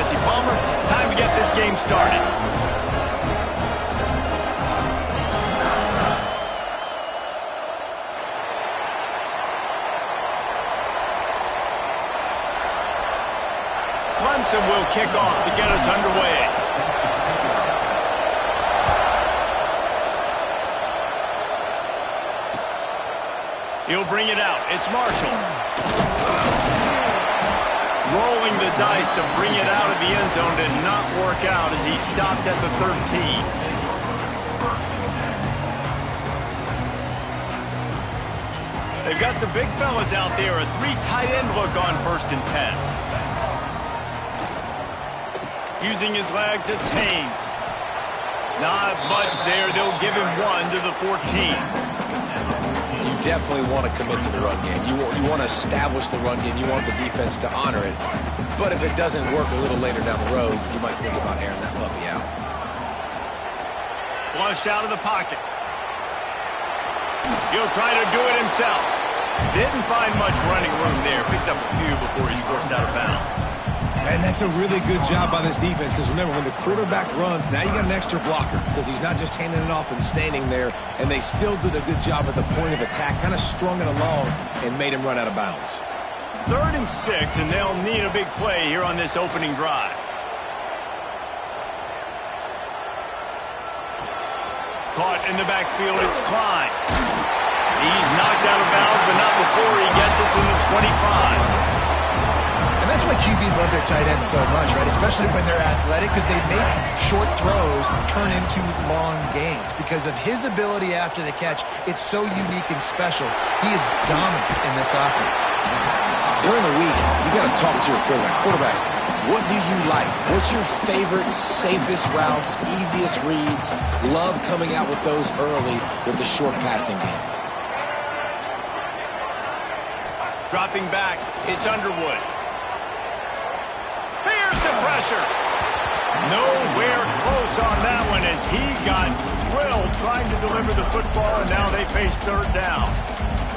Jesse Palmer. Time to get this game started. Clemson will kick off to get us underway. He'll bring it out. It's Marshall. Rolling the dice to bring it out of the end zone did not work out as he stopped at the 13. They've got the big fellas out there. A 3 tight end look on 1st and 10. Using his legs, it's Haynes. Not much there. They'll give him 1 to the 14. You definitely want to commit to the run game. You want to establish the run game. You want the defense to honor it. But if it doesn't work a little later down the road, you might think about airing that puppy out. Flushed out of the pocket. He'll try to do it himself. Didn't find much running room there. Picks up a few before he's forced out of bounds. And that's a really good job by this defense, because remember, when the quarterback runs, now you got an extra blocker, because he's not just handing it off and standing there, and they still did a good job at the point of attack, kind of strung it along and made him run out of bounds. 3rd and 6, and they'll need a big play here on this opening drive. Caught in the backfield, it's Klein. He's knocked out of bounds, but not before he gets it to the 25. And that's why QBs love their tight ends so much, right? Especially when they're athletic, because they make short throws turn into long gains. Because of his ability after the catch, it's so unique and special. He is dominant in this offense. During the week, you got to talk to your quarterback. What do you like? What's your favorite, safest routes, easiest reads? Love coming out with those early with the short passing game. Dropping back, it's Underwood. Here's the pressure. Nowhere close on that one as he got drilled trying to deliver the football, and now they face 3rd down.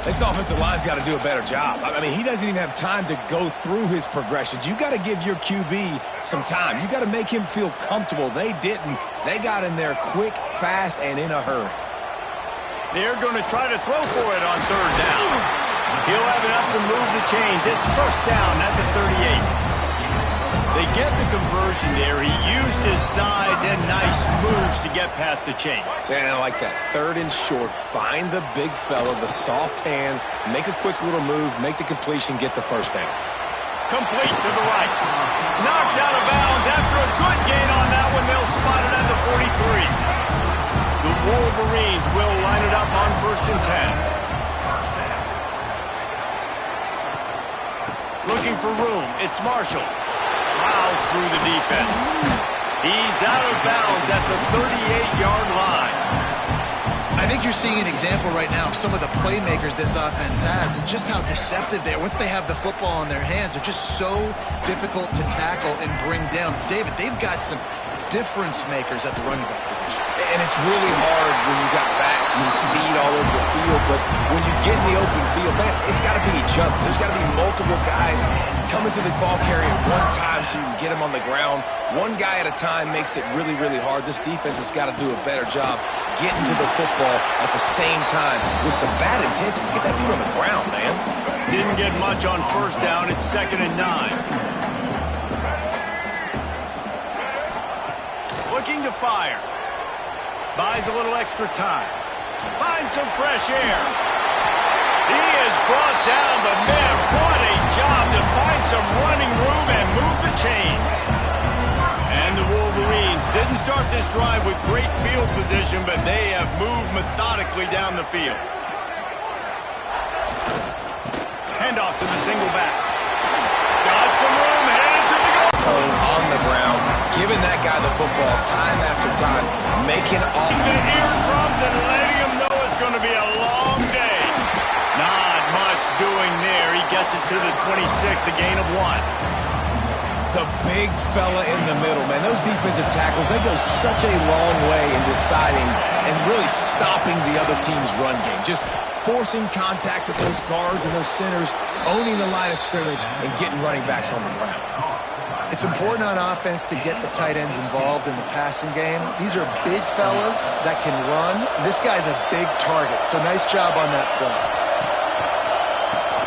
This offensive line's got to do a better job. I mean, he doesn't even have time to go through his progressions. You got to give your QB some time. You got to make him feel comfortable. They didn't. They got in there quick, fast, and in a hurry. They're going to try to throw for it on 3rd down. He'll have enough to move the chains. It's 1st down at the 38. They get the conversion there. He used his size and nice moves to get past the chain. And I like that. 3rd and short. Find the big fella, the soft hands, make a quick little move, make the completion, get the 1st down. Complete to the right. Knocked out of bounds after a good gain on that one. They'll spot it at the 43. The Wolverines will line it up on 1st and 10. Looking for room. It's Marshall. Plows through the defense. He's out of bounds at the 38-yard line. I think you're seeing an example right now of some of the playmakers this offense has and just how deceptive they are. Once they have the football in their hands, they're just so difficult to tackle and bring down. David, they've got some difference makers at the running back position. And it's really hard when you got backs and speed all over the field, but when you get in the open field, man, it's got to be each other. There's got to be multiple guys coming to the ball carrier at one time so you can get him on the ground. One guy at a time makes it really, really hard. This defense has got to do a better job getting to the football at the same time with some bad intentions. Get that dude on the ground, man. Didn't get much on 1st down. It's 2nd and 9. Looking to fire. Buys a little extra time. Finds some fresh air. He is brought down, but man, what a job to find some running room and move the chains. And the Wolverines didn't start this drive with great field position, but they have moved methodically down the field. Handoff to the single back. Got some room, headed to the goal. Tone on the ground, giving that guy the football time after time, making all the eardrums and letting him know it's going to be a long day. Not much doing there. He gets it to the 26, a gain of 1. The big fella in the middle, man. Those defensive tackles, they go such a long way in deciding and really stopping the other team's run game. Just forcing contact with those guards and those centers, owning the line of scrimmage, and getting running backs on the ground. It's important on offense to get the tight ends involved in the passing game. These are big fellas that can run. This guy's a big target, so nice job on that play.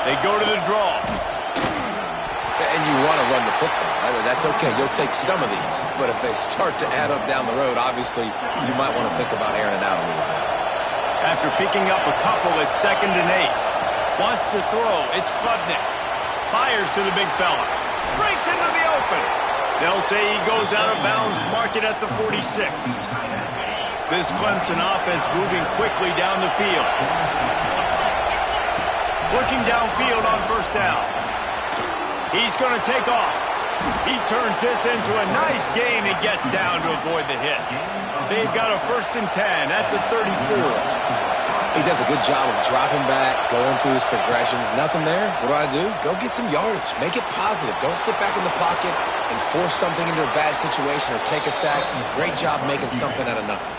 They go to the draw. And you want to run the football. That's okay. You'll take some of these. But if they start to add up down the road, obviously you might want to think about airing it out a little bit. After picking up a couple, it's 2nd and 8. Wants to throw. It's Klubnik. Fires to the big fella. Breaks into the open. They'll say he goes out of bounds. Mark it at the 46. This Clemson offense moving quickly down the field. Looking downfield on 1st down. He's going to take off. He turns this into a nice gain and gets down to avoid the hit. They've got a 1st and 10 at the 34. He does a good job of dropping back, going through his progressions. Nothing there. What do? Go get some yardage. Make it positive. Don't sit back in the pocket and force something into a bad situation or take a sack. Great job making something out of nothing.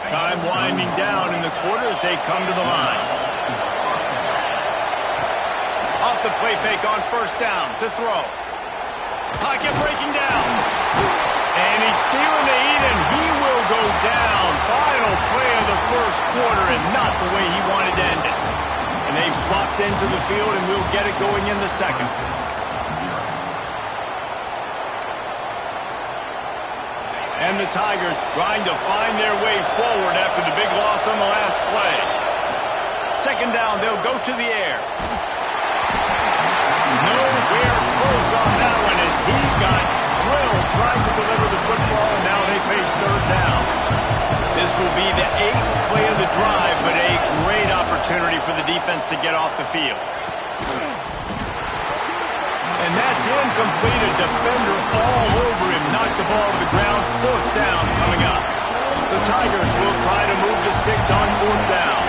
Time winding down in the quarter as they come to the line. Off the play fake on 1st down to throw. Pocket breaking down. And he's feeling the heat, and he will go down. Final play of the 1st quarter, and not the way he wanted to end it. And they've swapped ends of the field, and we'll get it going in the 2nd. And the Tigers trying to find their way forward after the big loss on the last play. 2nd down, they'll go to the air. Nowhere close on that one as he got drilled trying to deliver the football, and now they face 3rd down. This will be the 8th play of the drive, but a great opportunity for the defense to get off the field. And that's incomplete. A defender all over him. Knocked the ball to the ground. 4th down coming up. The Tigers will try to move the sticks on 4th down.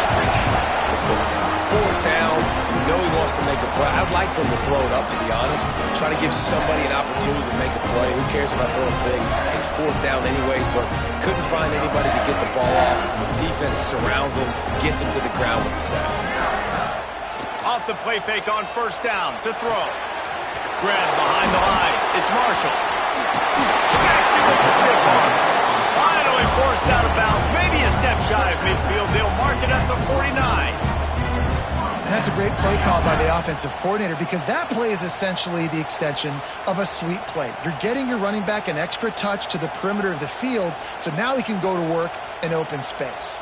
4th down. You know he wants to make a play. I'd like for him to throw it up, to be honest. Try to give somebody an opportunity to make a play. Who cares if I throw it big? It's 4th down anyways, but couldn't find anybody to get the ball off. The defense surrounds him, gets him to the ground with the sack. Off the play fake on 1st down to throw. Grab behind the line. It's Marshall. Smacks him with the stiff arm. Finally forced out of bounds. Maybe a step shy of midfield. They'll mark it at the 49. And that's a great play call by the offensive coordinator because that play is essentially the extension of a sweep play. You're getting your running back an extra touch to the perimeter of the field, so now he can go to work in open space.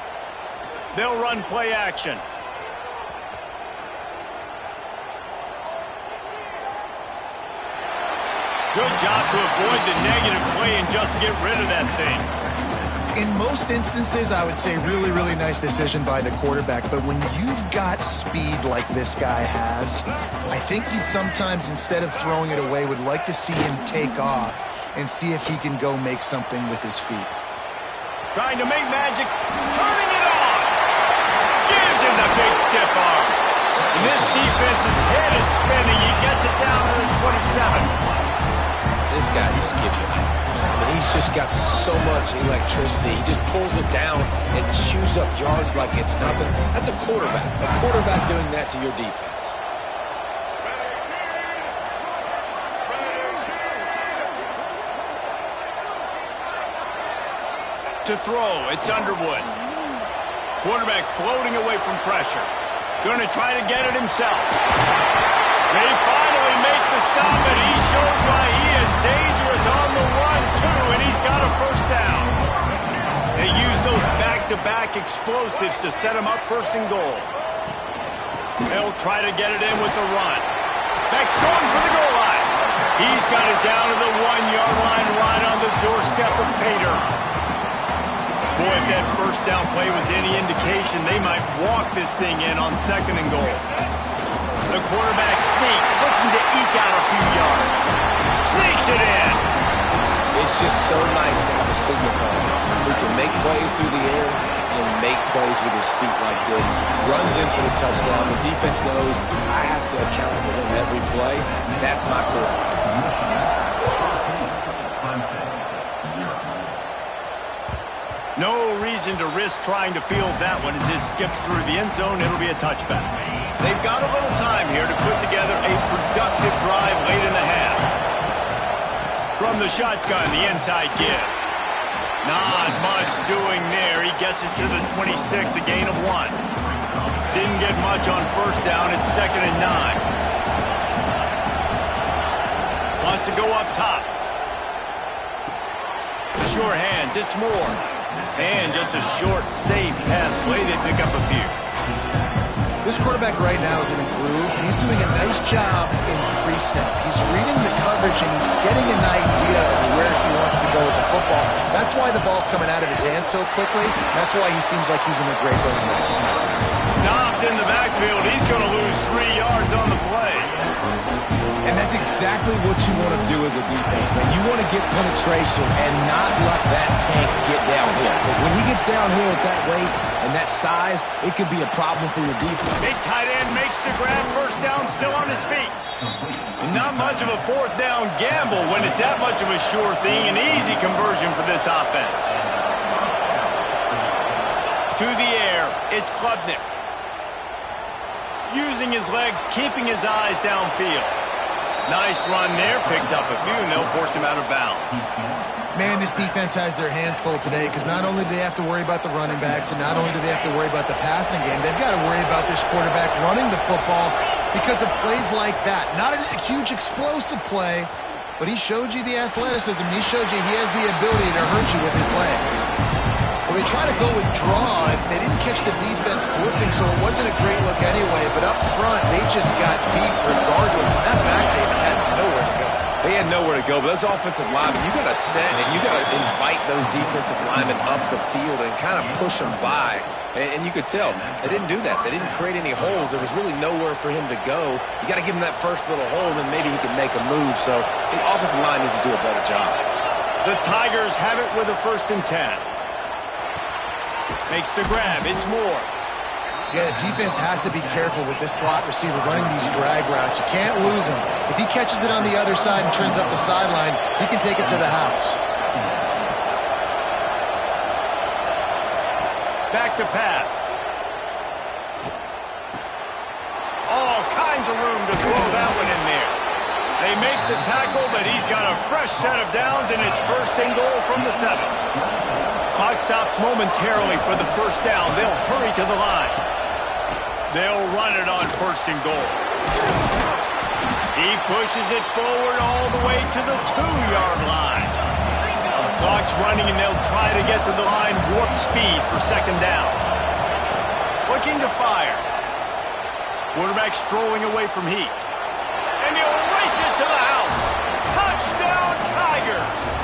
They'll run play action. Good job to avoid the negative play and just get rid of that thing. In most instances, I would say really, really nice decision by the quarterback. But when you've got speed like this guy has, I think you'd sometimes, instead of throwing it away, would like to see him take off and see if he can go make something with his feet. Trying to make magic, turning it on. Gives him the big stiff arm. And this defense's head is spinning. He gets it down to the 27. This guy just gives you nightmares. I mean, he's just got so much electricity. He just pulls it down and chews up yards like it's nothing. That's a quarterback. A quarterback doing that to your defense. To throw, it's Underwood. Quarterback floating away from pressure. Going to try to get it himself. They finally make the stop, and he shows why he is dangerous on the run, too, and he's got a 1st down. They use those back-to-back explosives to set him up 1st and goal. They'll try to get it in with the run. Beck's going for the goal line. He's got it down to the 1-yard line right on the doorstep of Pater. Boy, if that 1st down play was any indication, they might walk this thing in on 2nd and goal. The quarterback sneak, looking to eke out a few yards. Sneaks it in. It's just so nice to have a signal caller who can make plays through the air and make plays with his feet like this. Runs in for the touchdown. The defense knows I have to account for him every play. That's my quarterback. No reason to risk trying to field that one as it skips through the end zone. It'll be a touchback. They've got a little time here to put together a productive drive late in the half. From the shotgun, the inside give. Not much doing there. He gets it to the 26, a gain of 1. Didn't get much on first down. It's 2nd and 9. Wants to go up top. Sure hands, it's Moore. And just a short, safe pass play. They pick up a few. This quarterback right now is in a groove. He's doing a nice job in pre-snap. He's reading the coverage, and he's getting an idea of where he wants to go with the football. That's why the ball's coming out of his hands so quickly. That's why he seems like he's in a great way. Stopped in the backfield. He's going to lose 3 yards on the play. And that's exactly what you want to do as a defense, man. You want to get penetration and not let that tank get downhill. Because when he gets downhill at that weight and that size, it could be a problem for your defense. Big tight end makes the grab. First down, still on his feet. And not much of a fourth down gamble when it's that much of a sure thing. An easy conversion for this offense. To the air, it's Klubnik. Using his legs, keeping his eyes downfield. Nice run there, picks up a few, and they'll force him out of bounds. Man, this defense has their hands full today because not only do they have to worry about the running backs and not only do they have to worry about the passing game, they've got to worry about this quarterback running the football because of plays like that. Not a huge explosive play, but he showed you the athleticism. He showed you he has the ability to hurt you with his legs. Well, they try to go with draw, and they didn't catch the defense blitzing, so it wasn't a great look anyway. But up front, they just got beat regardless, and that back David had nowhere to go. They had nowhere to go, but those offensive linemen, you got to set and you got to invite those defensive linemen up the field and kind of push them by. And you could tell they didn't do that. They didn't create any holes. There was really nowhere for him to go. You got to give him that first little hole, and then maybe he can make a move. So the offensive line needs to do a better job. The Tigers have it with a 1st and 10. Makes the grab. It's Moore. Yeah, the defense has to be careful with this slot receiver running these drag routes. You can't lose him. If he catches it on the other side and turns up the sideline, he can take it to the house. Back to pass. All kinds of room to throw that one in there. They make the tackle, but he's got a fresh set of downs, and it's 1st and goal from the 7. Clock stops momentarily for the first down. They'll hurry to the line. They'll run it on 1st and goal. He pushes it forward all the way to the 2-yard line. Clock's running, and they'll try to get to the line warp speed for 2nd down. Looking to fire. Quarterback strolling away from heat. And he'll race it to the house. Touchdown, Tigers!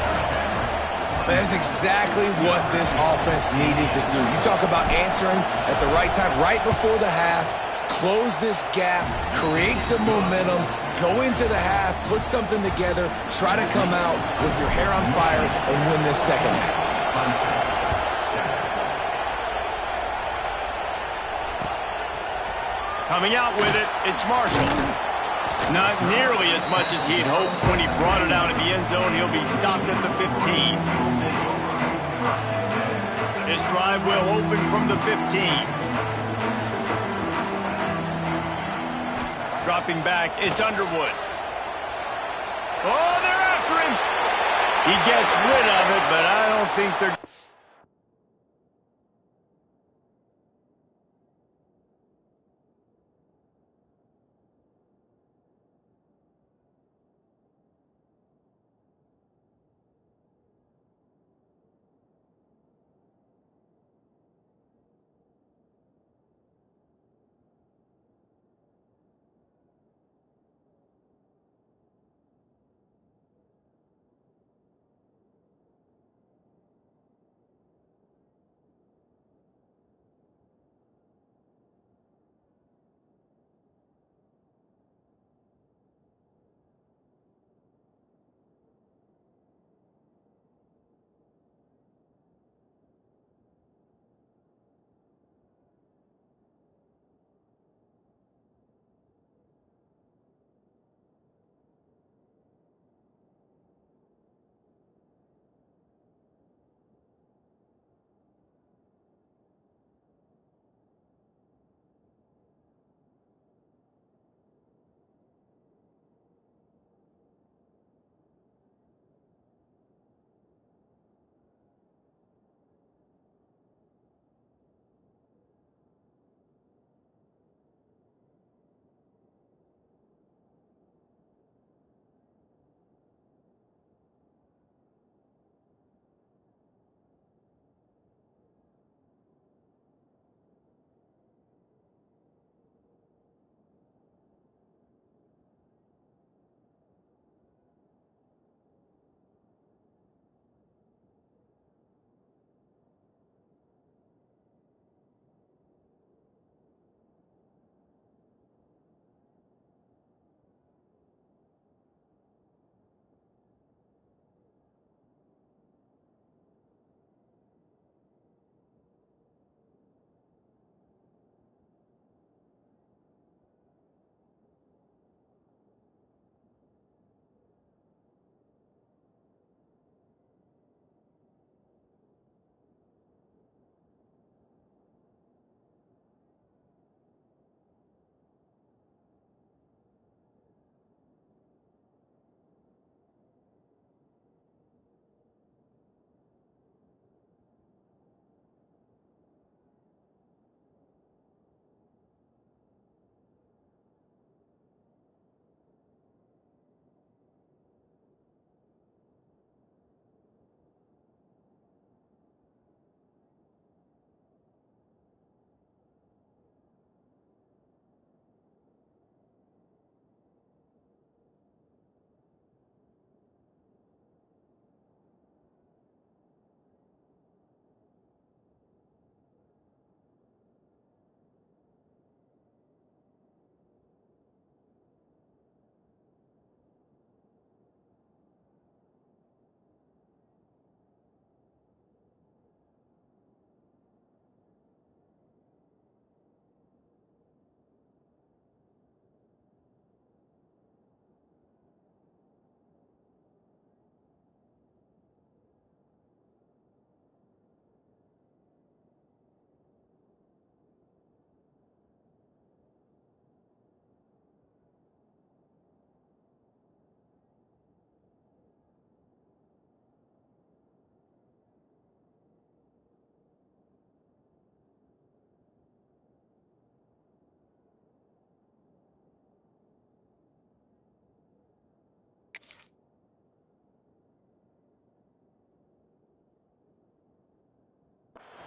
That's exactly what this offense needed to do. You talk about answering at the right time, right before the half, close this gap, create some momentum, go into the half, put something together, try to come out with your hair on fire and win this 2nd half. Coming out with it, it's Marshall. Not nearly as much as he'd hoped when he brought it out of the end zone. He'll be stopped at the 15. This drive will open from the 15. Dropping back, it's Underwood. Oh, they're after him. He gets rid of it, but I don't think they're...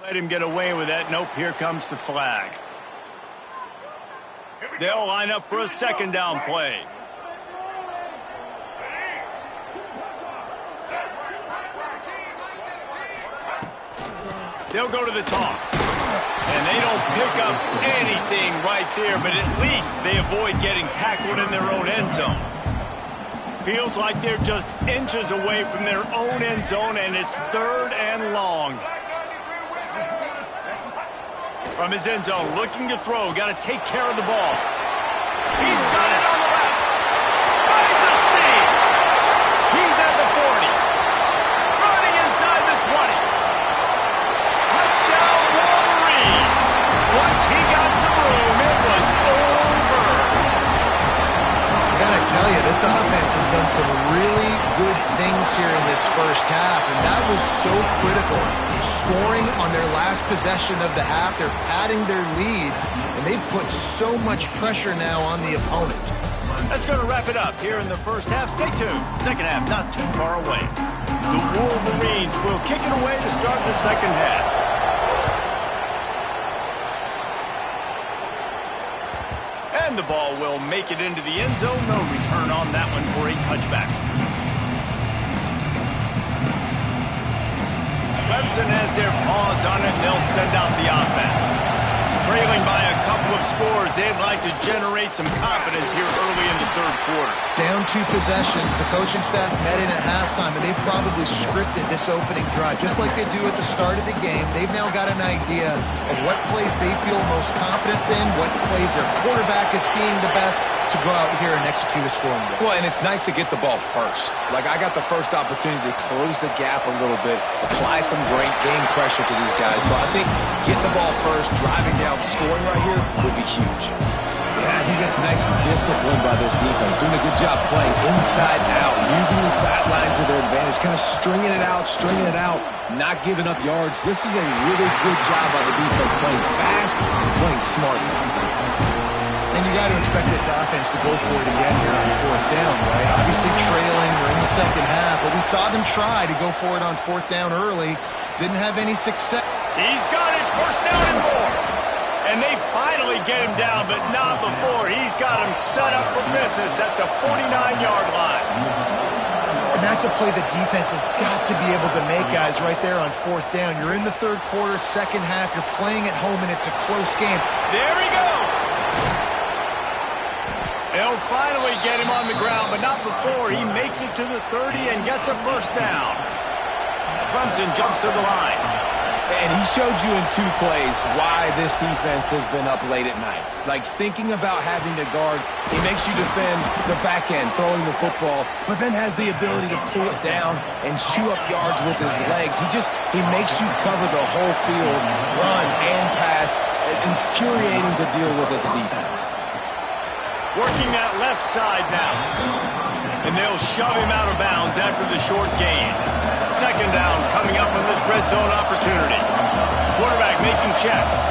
Let him get away with that. Nope, here comes the flag. They'll line up for a second down play. They'll go to the toss. And they don't pick up anything right there, but at least they avoid getting tackled in their own end zone. Feels like they're just inches away from their own end zone, and it's 3rd and long. From his end zone, looking to throw. Got to take care of the ball. He's got it on the left. Finds a seam. He's at the 40. Running inside the 20. Touchdown, Wolverines. Once he got some room, it was over. I gotta tell you, this offense has done some really good things here in this first half, and that was so critical. Scoring on their last possession of the half, they're padding their lead, and they've put so much pressure now on the opponent. That's going to wrap it up here in the first half. Stay tuned. Second half not too far away. The Wolverines will kick it away to start the second half. And the ball will make it into the end zone. No return on that one for a touchback. Clemson has their paws on it, and they'll send out the offense. Trailing by a couple of scores, they'd like to generate some confidence here early in the third quarter. Down 2 possessions, the coaching staff met in at halftime, and they've probably scripted this opening drive. Just like they do at the start of the game, they've now got an idea of what plays they feel most confident in, what plays their quarterback is seeing the best to go out here and execute a scoring drive. Well, and it's nice to get the ball first. Like, I got the first opportunity to close the gap a little bit, apply some great game pressure to these guys. So I think getting the ball first, driving down, scoring right here would be huge. Yeah, I think that's nice discipline by this defense. Doing a good job playing inside out, using the sideline to their advantage, kind of stringing it out, not giving up yards. This is a really good job by the defense, playing fast and playing smart. And you got to expect this offense to go for it again here on 4th down, right? Obviously trailing, we're in the second half, but we saw them try to go for it on 4th down early. Didn't have any success. He's got it, 1st down and more. And they finally get him down, but not before. He's got him set up for business at the 49-yard line. And that's a play the defense has got to be able to make, guys, right there on 4th down. You're in the third quarter, second half. You're playing at home, and it's a close game. There he goes. They'll finally get him on the ground, but not before. He makes it to the 30 and gets a 1st down. Clemson jumps to the line. And he showed you in 2 plays why this defense has been up late at night. Like, thinking about having to guard, he makes you defend the back end, throwing the football, but then has the ability to pull it down and chew up yards with his legs. He makes you cover the whole field, run and pass. Infuriating to deal with as a defense. Working that left side now. And they'll shove him out of bounds after the short gain. Second down coming up on this red zone opportunity. Quarterback making checks.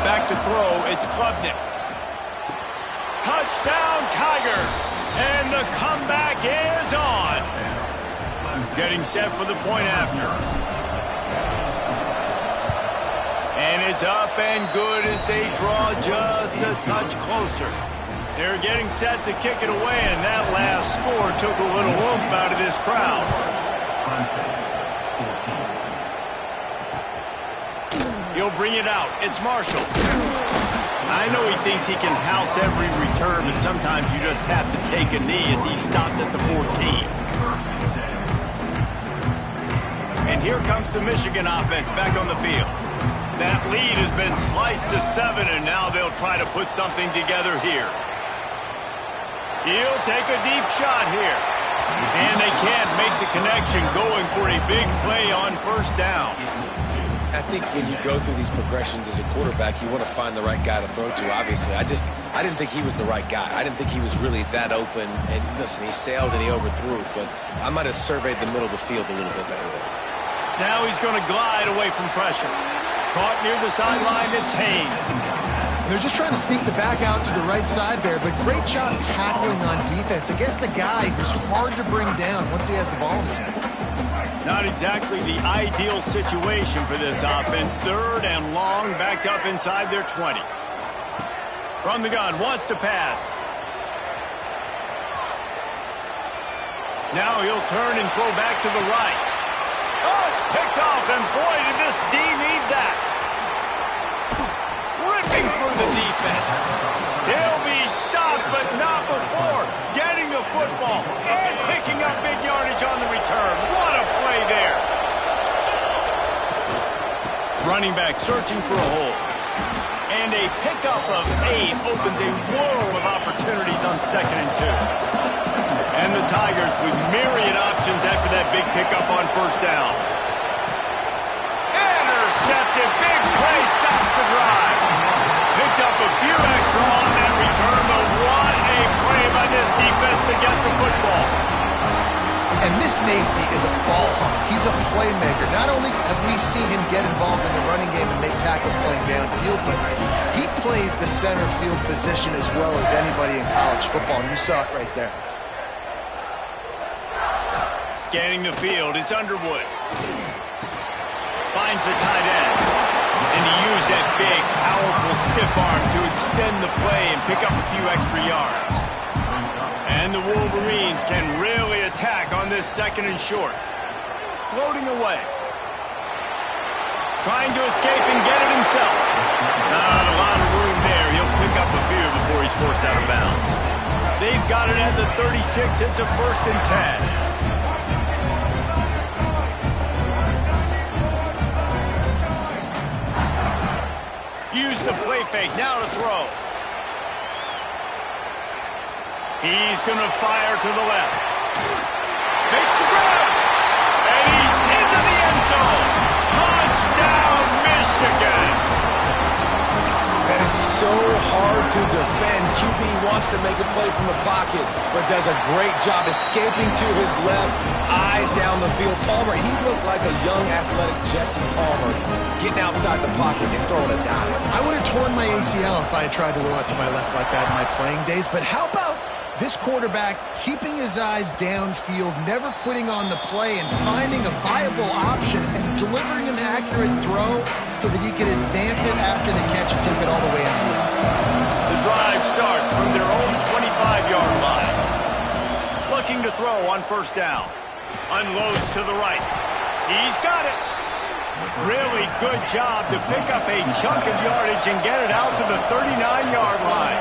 Back to throw, it's Klubnik. Touchdown Tigers! And the comeback is on. Getting set for the point after. And it's up and good as they draw just a touch closer. They're getting set to kick it away, and that last score took a little oomph out of this crowd. He'll bring it out. It's Marshall. I know he thinks he can house every return, but sometimes you just have to take a knee as he stopped at the 14. And here comes the Michigan offense back on the field. That lead has been sliced to 7, and now they'll try to put something together here. He'll take a deep shot here. And they can't make the connection, going for a big play on 1st down. I think when you go through these progressions as a quarterback, you want to find the right guy to throw to, obviously. I didn't think he was the right guy. I didn't think he was really that open. And listen, he sailed and he overthrew, but I might have surveyed the middle of the field a little bit better there. Now he's going to glide away from pressure. Caught near the sideline, it's Haynes. They're just trying to sneak the back out to the right side there, but great job tackling on defense against the guy who's hard to bring down once he has the ball in his hand. Not exactly the ideal situation for this offense. 3rd and long, backed up inside their 20. From the gun, wants to pass. Now he'll turn and throw back to the right. Oh, it's picked off, and boy, did this D need that. Ripping through the defense. He'll be stopped, but not before getting the football and picking up big yardage on the return. What a play there. Running back searching for a hole. And a pickup of 8 opens a world of opportunities on 2nd and 2. And the Tigers with myriad options after that big pickup on 1st down. Intercepted. Big play stops the drive. Picked up a few extra on that return, but what a play by this defense to get the football. And this safety is a ball hawk. He's a playmaker. Not only have we seen him get involved in the running game and make tackles playing downfield, but he plays the center field position as well as anybody in college football, and you saw it right there. Scanning the field, it's Underwood. Finds the tight end. And he used that big, powerful, stiff arm to extend the play and pick up a few extra yards. And the Wolverines can really attack on this 2nd and short. Floating away. Trying to escape and get it himself. Not a lot of room there. He'll pick up a few before he's forced out of bounds. They've got it at the 36. It's a 1st and 10. Use the play fake, now to throw. He's going to fire to the left. Makes the grab. And he's into the end zone. Touchdown, Michigan. That is so hard to defend. QB wants to make a play from the pocket, but does a great job escaping to his left, eyes down the field. Palmer, he looked like a young, athletic Jesse Palmer, getting outside the pocket and throwing it down. I would have torn my ACL if I had tried to will out to my left like that in my playing days, but how about this quarterback keeping his eyes downfield, never quitting on the play, and finding a viable option and delivering an accurate throw so that he can advance it after the catch and take it all the way into the end zone. The drive starts from their own 25-yard line. Looking to throw on 1st down. Unloads to the right. He's got it. Really good job to pick up a chunk of yardage and get it out to the 39-yard line.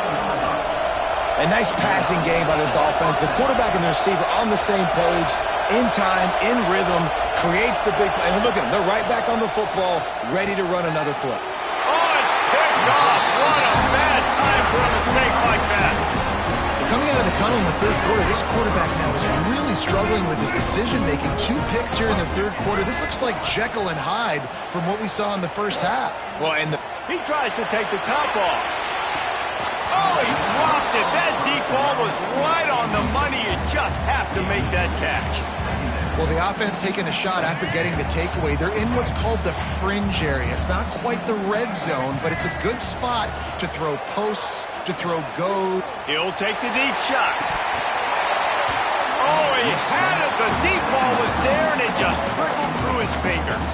A nice passing game by this offense. The quarterback and the receiver on the same page, in time, in rhythm, creates the big play. And look at them. They're right back on the football, ready to run another play. Oh, it's picked off. What a bad time for a mistake like that. Coming out of the tunnel in the 3rd quarter, this quarterback now is really struggling with his decision-making. 2 picks here in the 3rd quarter. This looks like Jekyll and Hyde from what we saw in the 1st half. Well, and he tries to take the top off. Oh, he dropped it. That deep ball was right on the money. You just have to make that catch. Well, the offense taking a shot after getting the takeaway. They're in what's called the fringe area. It's not quite the red zone, but it's a good spot to throw posts, to throw go. He'll take the deep shot. Oh, he had it. The deep ball was there, and it just trickled through his fingers.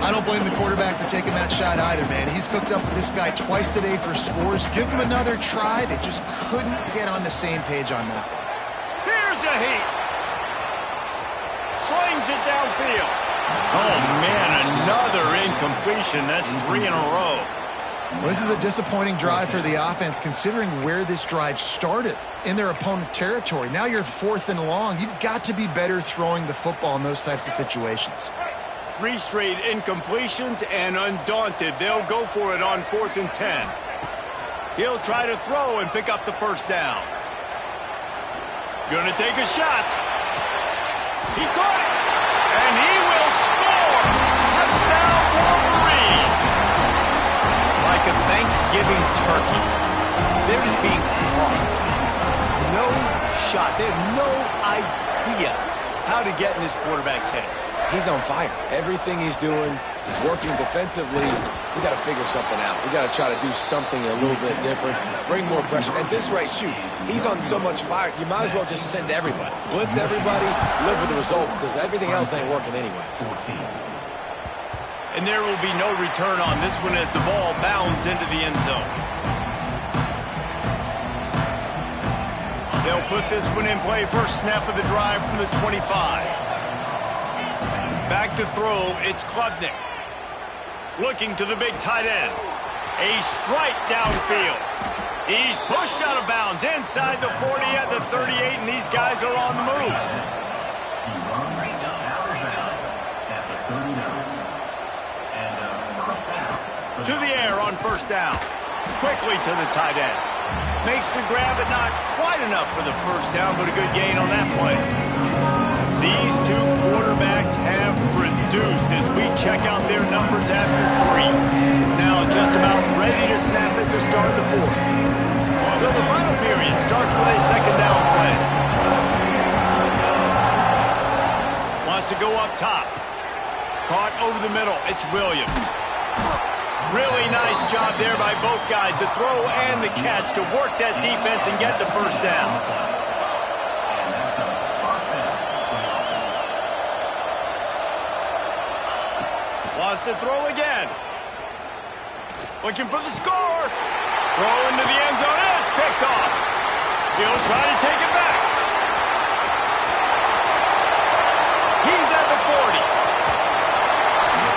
I don't blame the quarterback for taking that shot either, man. He's cooked up with this guy twice today for scores. Give him another try. They just couldn't get on the same page on that. Here's a heat. Slings it downfield. Oh, man, another incompletion. That's 3 in a row. Well, this is a disappointing drive for the offense, considering where this drive started, in their opponent territory. Now you're 4th and long. You've got to be better throwing the football in those types of situations. 3 straight incompletions, and undaunted, they'll go for it on 4th and 10. He'll try to throw and pick up the 1st down. Gonna take a shot. He caught it, and he will score. Touchdown, Wolverine. Like a Thanksgiving turkey, they're just being caught. No shot. They have no idea how to get in this quarterback's head. He's on fire. Everything he's doing He's working defensively. We got to figure something out. We got to try to do something a little bit different, bring more pressure. At this rate, shoot, he's on so much fire, you might as well just send everybody. Blitz everybody, live with the results, because everything else ain't working anyways. And there will be no return on this one as the ball bounds into the end zone. They'll put this one in play. First snap of the drive from the 25. Back to throw, it's Klubnik. Looking to the big tight end. A strike downfield. He's pushed out of bounds inside the 40 at the 38, and these guys are on the move. To the air on first down. Quickly to the tight end. Makes the grab, but not quite enough for the first down, but a good gain on that play. These two quarterbacks have produced as we check out their numbers after 3. Now just about ready to snap it to start the 4th. So the final period starts with a second down play. Wants to go up top. Caught over the middle. It's Williams. Really nice job there by both guys, the throw and the catch, to work that defense and get the first down. Wants to throw again. Looking for the score. Throw into the end zone, and it's picked off. He'll try to take it back. He's at the 40.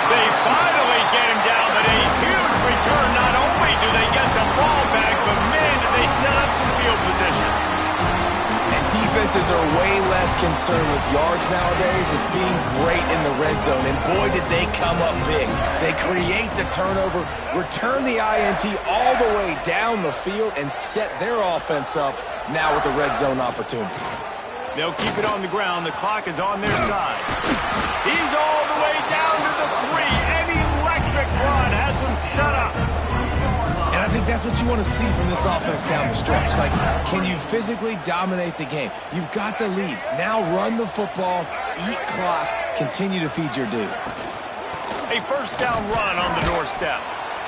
They finally get him down, but a huge return. Not only do they get the ball back, but man, did they set up some field position. And defenses are way less concerned with yards nowadays. It's being great in the red zone, and boy, did they come up big. They create the turnover, return the INT all the way down the field, and set their offense up now with the red zone opportunity. They'll keep it on the ground. The clock is on their side. He's all the way down to the 3. An electric run has him set up. And I think that's what you want to see from this offense down the stretch. Like, can you physically dominate the game? You've got the lead. Now run the football, eat clock, continue to feed your dude. A first down run on the doorstep.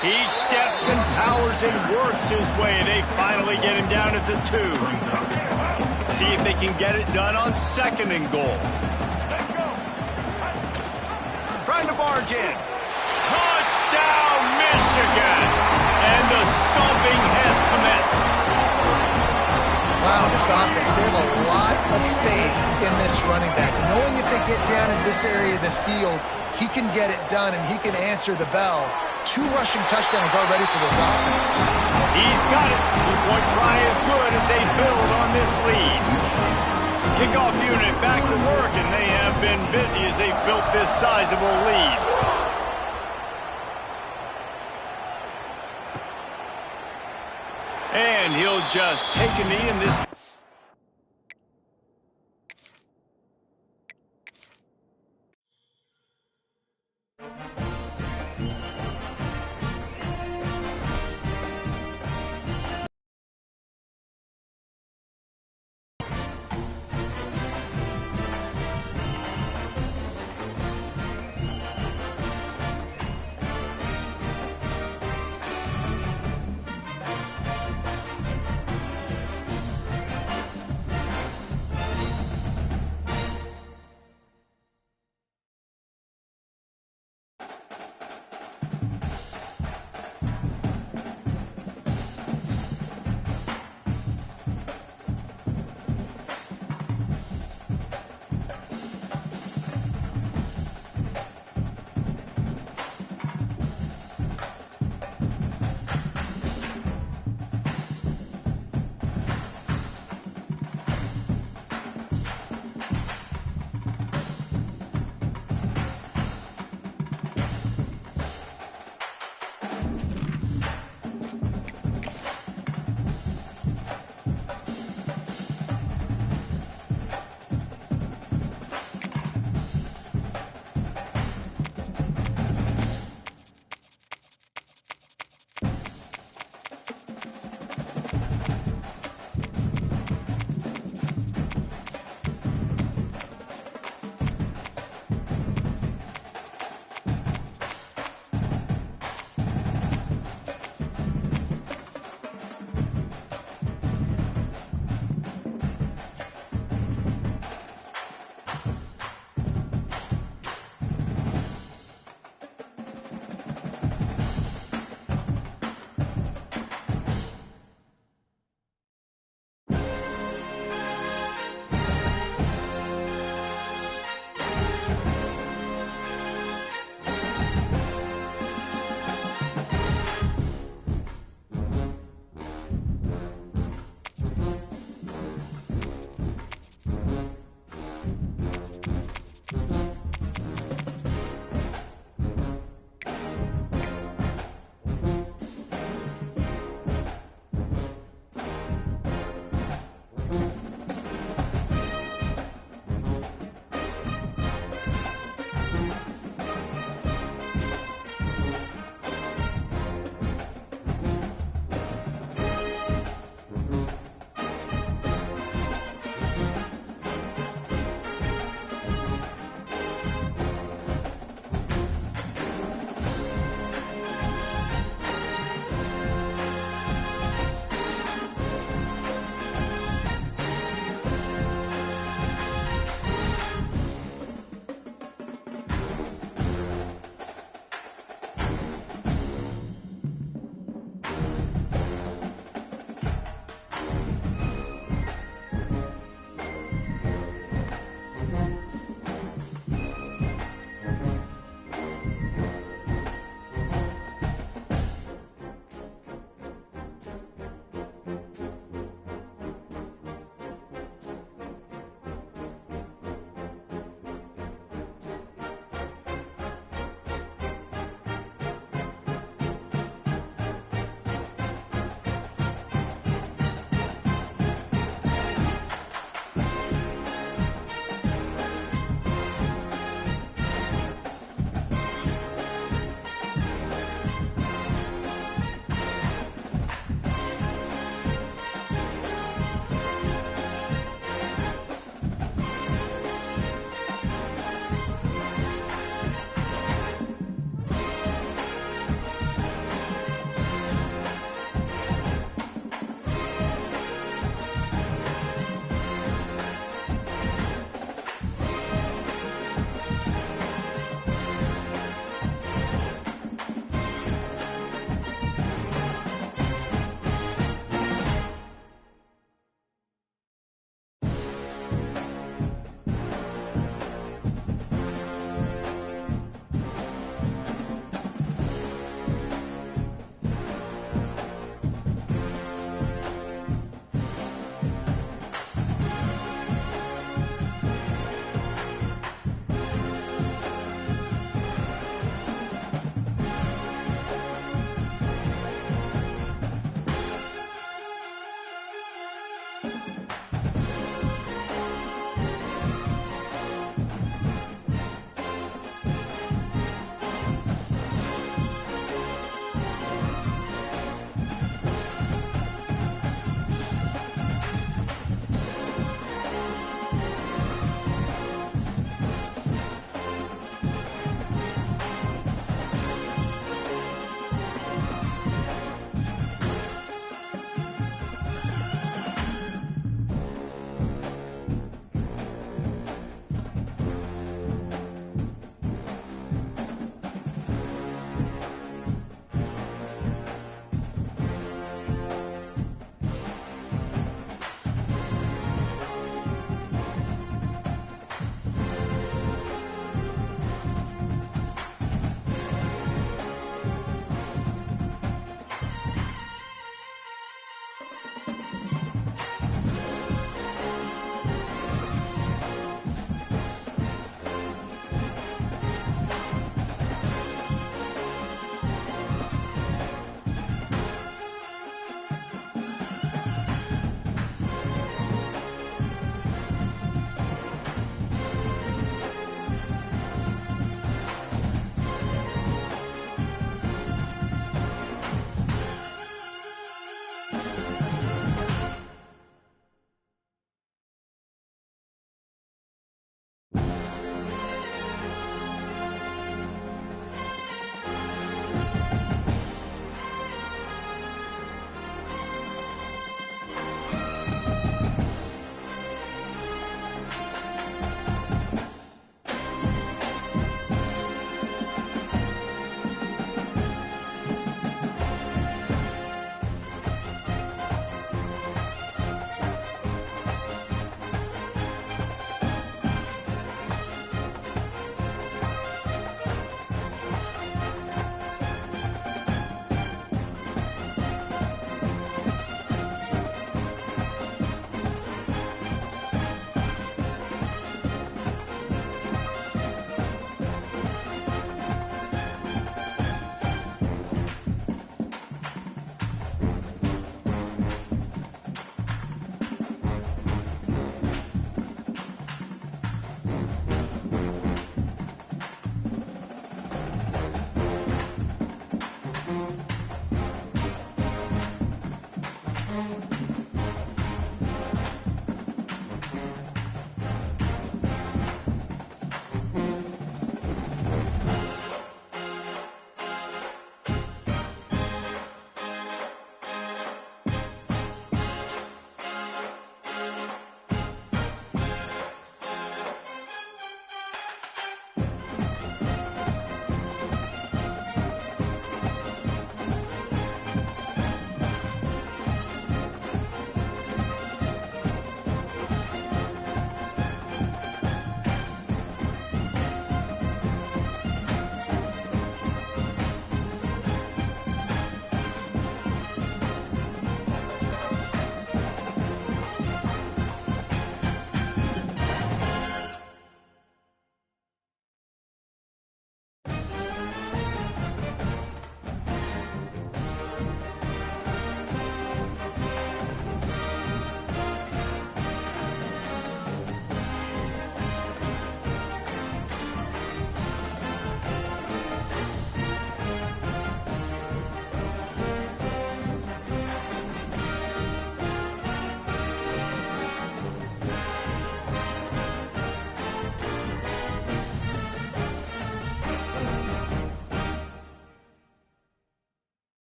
He steps and powers and works his way. They finally get him down at the 2. See if they can get it done on second and goal. Trying to barge in. Touchdown, Michigan! And the stomping has commenced. Wow, this offense, they have a lot of faith in this running back. Knowing if they get down in this area of the field, he can get it done and he can answer the bell. 2 rushing touchdowns already for this offense. He's got it. 2-point try is good as they build on this lead. Kickoff unit back to work, and they have been busy as they built this sizable lead. And he'll just take a knee in this.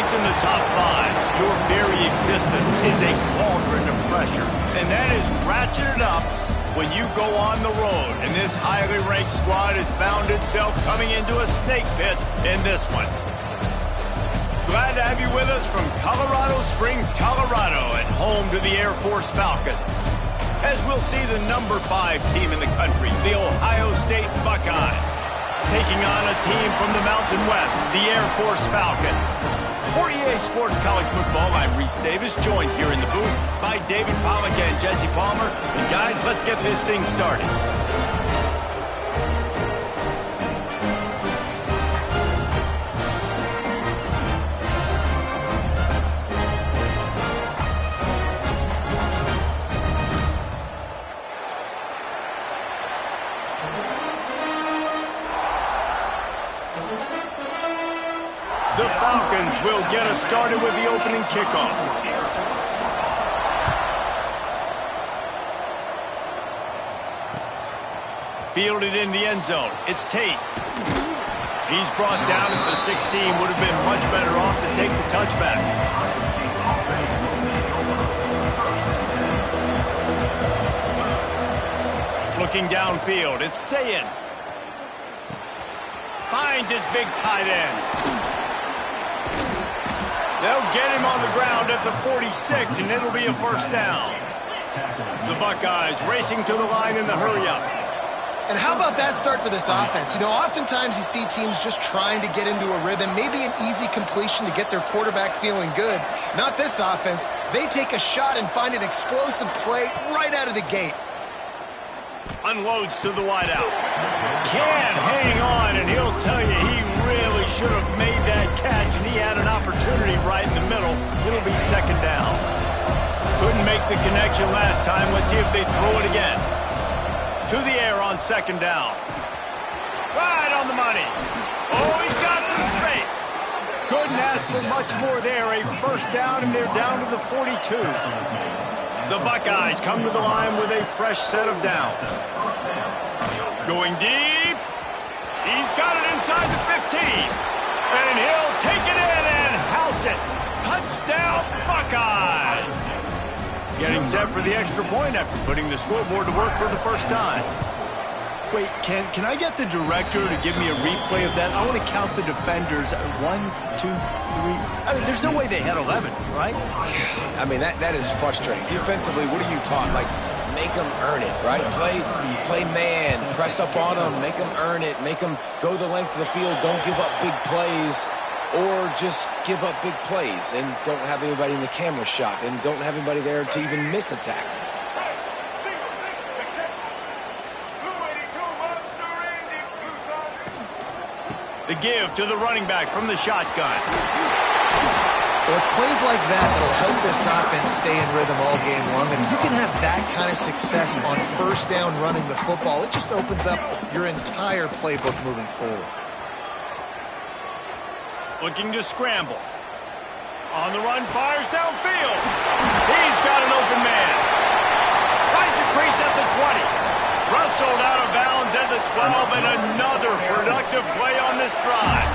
Involved in the top five, your very existence is a cauldron of pressure. And that is ratcheted up when you go on the road. And this highly ranked squad has found itself coming into a snake pit in this one. Glad to have you with us from Colorado Springs, Colorado, and home to the Air Force Falcons. As we'll see the number 5 team in the country, the Ohio State Buckeyes, taking on a team from the Mountain West, the Air Force Falcons. For EA Sports College Football, I'm Reese Davis, joined here in the booth by David Pollack and Jesse Palmer. And guys, let's get this thing started. The Falcons will get us started with the opening kickoff. Fielded in the end zone. It's Tate. He's brought down at the 16. Would have been much better off to take the touchback. Looking downfield. It's Sayin. Finds his big tight end. They'll get him on the ground at the 46, and it'll be a first down. The Buckeyes racing to the line in the hurry-up. And how about that start for this offense? You know, oftentimes you see teams just trying to get into a rhythm, maybe an easy completion to get their quarterback feeling good. Not this offense. They take a shot and find an explosive play right out of the gate. Unloads to the wideout. Can't hang on, and he'll tell you he really should have made that catch, and he had an opportunity right in the middle. It'll be second down. Couldn't make the connection last time. Let's see if they throw it again. To the air on second down. Right on the money. Oh, he's got some space. Couldn't ask for much more there. A first down, and they're down to the 42. The Buckeyes come to the line with a fresh set of downs. Going deep. He's got it inside the 15. And he'll take it in and house it. Touchdown, Buckeyes. Getting set for the extra point after putting the scoreboard to work for the first time. Wait, can I get the director to give me a replay of that? I want to count the defenders. 1, 2, 3. I mean, there's no way they had 11, right? I mean, that is frustrating. Defensively, what are you taught? Like, make them earn it, right? Play man, press up on them, make them earn it, make them go the length of the field, don't give up big plays, or just give up big plays and don't have anybody in the camera shot and don't have anybody there to even miss a tackle. The give to the running back from the shotgun. Well, it's plays like that that'll help this offense stay in rhythm all game long. And you can have that kind of success on first down running the football. It just opens up your entire playbook moving forward. Looking to scramble. On the run, fires downfield. He's got an open man. Finds a crease at the 20. Rustled out of bounds at the 12, and another productive play on this drive.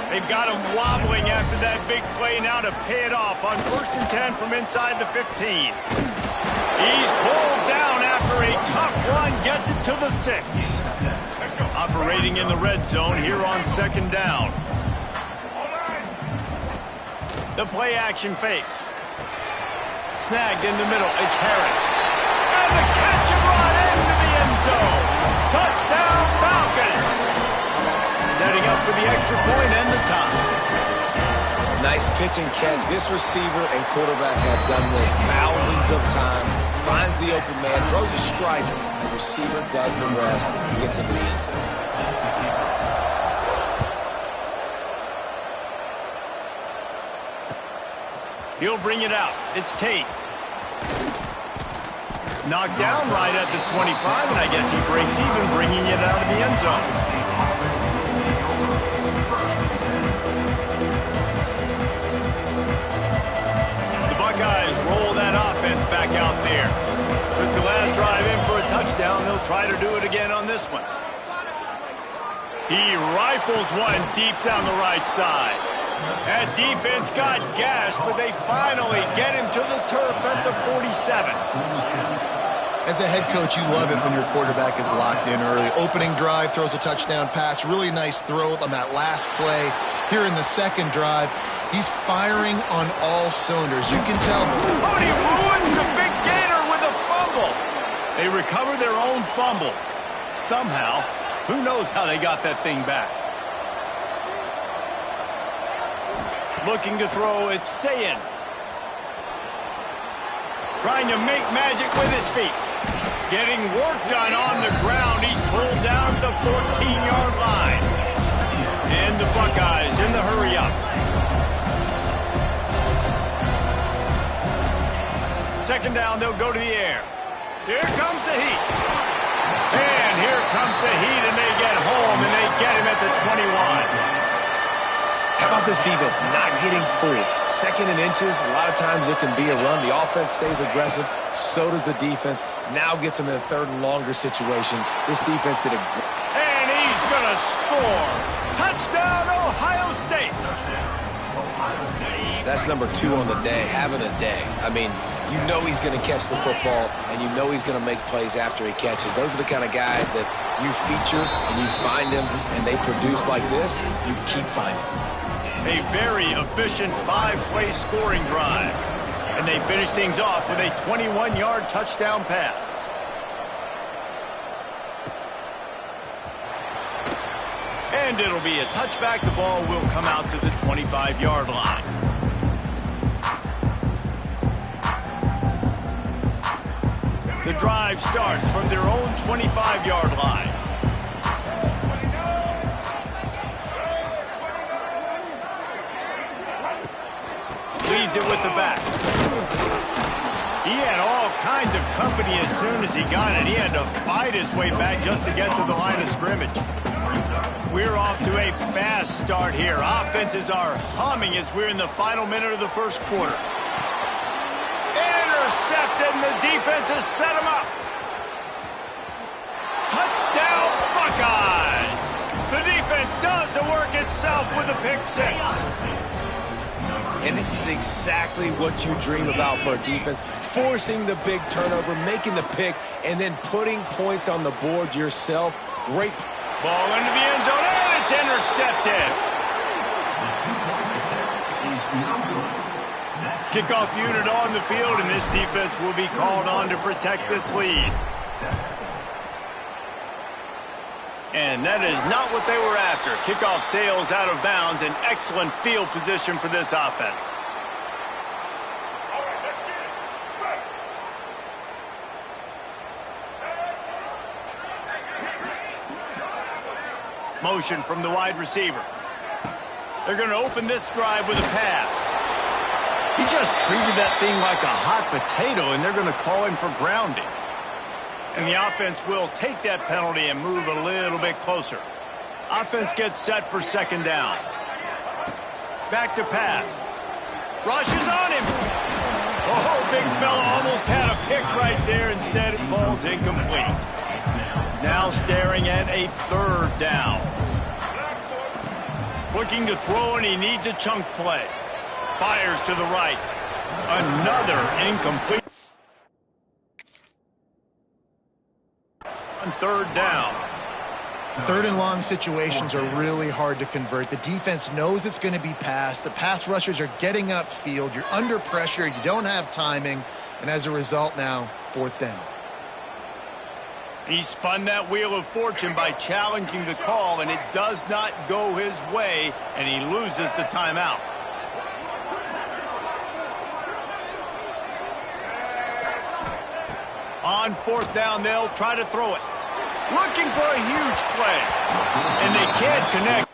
They've got him wobbling after that big play now to pay it off on 1st and 10 from inside the 15. He's pulled down after a tough run, gets it to the 6. Operating in the red zone here on second down. The play action fake. Snagged in the middle. It's Harris. And the catch and run into the end zone. Touchdown, Falcons. Setting up for the extra point and the tie. Nice pitch and catch. This receiver and quarterback have done this thousands of times. Finds the open man, throws a strike. The receiver does the rest. Gets into the end zone. He'll bring it out. It's Tate. Knocked down right at the 25, and I guess he breaks even, bringing it out of the end zone. The Buckeyes roll that offense back out there. Took the last drive in for a touchdown. They'll try to do it again on this one. He rifles one deep down the right side. That defense got gashed, but they finally get him to the turf at the 47. As a head coach, you love it when your quarterback is locked in early. Opening drive, throws a touchdown pass. Really nice throw on that last play. Here in the second drive, he's firing on all cylinders. You can tell. Oh, and he ruins the big gainer with a fumble. They recover their own fumble. Somehow, who knows how they got that thing back. Looking to throw, it's Ncaa. Trying to make magic with his feet. Getting work done on the ground. He's pulled down at the 14-yard line. And the Buckeyes in the hurry-up. Second down, they'll go to the air. Here comes the heat. And here comes the heat, and they get home, and they get him at the 21. How about this defense not getting fooled? Second and inches, a lot of times it can be a run. The offense stays aggressive. So does the defense. Now gets them in a third and longer situation. This defense did a great. And he's going to score. Touchdown, Ohio State. That's number 2 on the day, having a day. I mean, you know he's going to catch the football, and you know he's going to make plays after he catches. Those are the kind of guys that you feature and you find them, and they produce like this. You keep finding them. A very efficient 5-play scoring drive. And they finish things off with a 21-yard touchdown pass. And it'll be a touchback. The ball will come out to the 25-yard line. The drive starts from their own 25-yard line. Leaves it with the back. He had all kinds of company as soon as he got it. He had to fight his way back just to get to the line of scrimmage. We're off to a fast start here. Offenses are humming as we're in the final minute of the first quarter. Intercepted, and the defense has set him up. Touchdown, Buckeyes! The defense does the work itself with a pick 6. And this is exactly what you dream about for a defense. Forcing the big turnover, making the pick, and then putting points on the board yourself. Great. Ball into the end zone, and it's intercepted. Kickoff unit on the field, and this defense will be called on to protect this lead. And that is not what they were after. Kickoff sails out of bounds. An excellent field position for this offense. Motion from the wide receiver. They're going to open this drive with a pass. He just treated that thing like a hot potato, and they're going to call him for grounding. And the offense will take that penalty and move a little bit closer. Offense gets set for second down. Back to pass. Rushes on him. Oh, big fella almost had a pick right there. Instead, it falls incomplete. Now staring at a third down. Looking to throw, and he needs a chunk play. Fires to the right. Another incomplete. On third down. Third and long situations are really hard to convert. The defense knows it's going to be passed. The pass rushers are getting upfield. You're under pressure. You don't have timing. And as a result now, fourth down. He spun that wheel of fortune by challenging the call, and it does not go his way, and he loses the timeout. On fourth down, they'll try to throw it. Looking for a huge play. And they can't connect.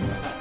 it.